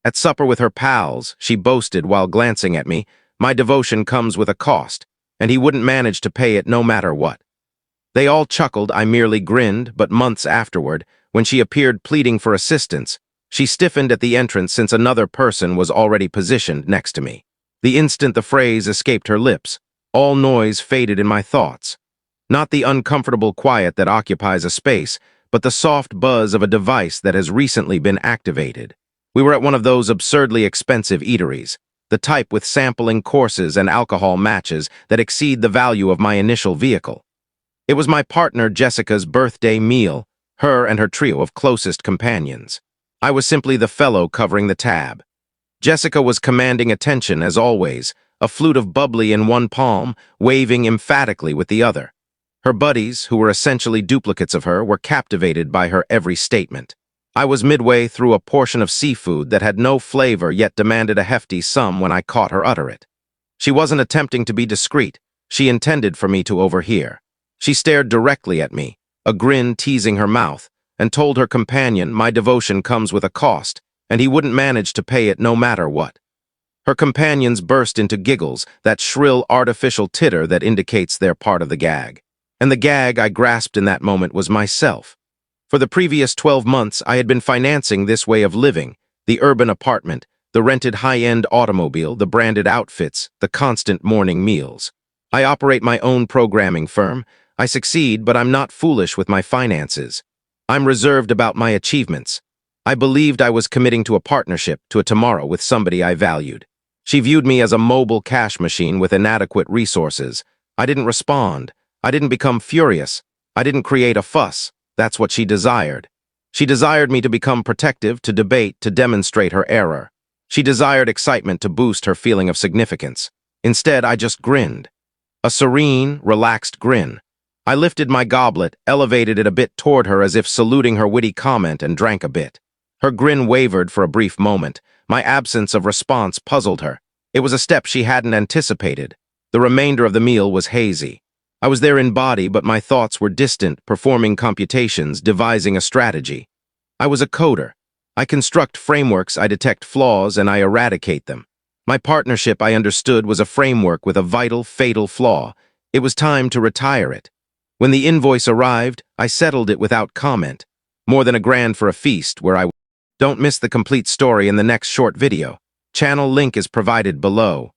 At supper with her pals, she boasted while glancing at me, "My devotion comes with a cost, and he wouldn't manage to pay it no matter what." They all chuckled, I merely grinned, but months afterward, when she appeared pleading for assistance, she stiffened at the entrance since another person was already positioned next to me. The instant the phrase escaped her lips, all noise faded in my thoughts. Not the uncomfortable quiet that occupies a space, but the soft buzz of a device that has recently been activated. We were at one of those absurdly expensive eateries, the type with sampling courses and alcohol matches that exceed the value of my initial vehicle. It was my partner Jessica's birthday meal, her and her trio of closest companions. I was simply the fellow covering the tab. Jessica was commanding attention as always, a flute of bubbly in one palm, waving emphatically with the other. Her buddies, who were essentially duplicates of her, were captivated by her every statement. I was midway through a portion of seafood that had no flavor yet demanded a hefty sum when I caught her utter it. She wasn't attempting to be discreet. She intended for me to overhear. She stared directly at me, a grin teasing her mouth, and told her companion, "My devotion comes with a cost, and he wouldn't manage to pay it no matter what." Her companions burst into giggles, that shrill artificial titter that indicates they're part of the gag. And the gag I grasped in that moment was myself. For the previous 12 months, I had been financing this way of living, the urban apartment, the rented high-end automobile, the branded outfits, the constant morning meals. I operate my own programming firm. I succeed, but I'm not foolish with my finances. I'm reserved about my achievements. I believed I was committing to a partnership, to a tomorrow with somebody I valued. She viewed me as a mobile cash machine with inadequate resources. I didn't respond. I didn't become furious. I didn't create a fuss. That's what she desired. She desired me to become protective, to debate, to demonstrate her error. She desired excitement to boost her feeling of significance. Instead, I just grinned. A serene, relaxed grin. I lifted my goblet, elevated it a bit toward her as if saluting her witty comment, and drank a bit. Her grin wavered for a brief moment. My absence of response puzzled her. It was a step she hadn't anticipated. The remainder of the meal was hazy. I was there in body, but my thoughts were distant, performing computations, devising a strategy. I was a coder. I construct frameworks, I detect flaws, and I eradicate them. My partnership, I understood, was a framework with a vital, fatal flaw. It was time to retire it. When the invoice arrived, I settled it without comment. More than $1,000 for a feast where I... Don't miss the complete story in the next short video. Channel link is provided below.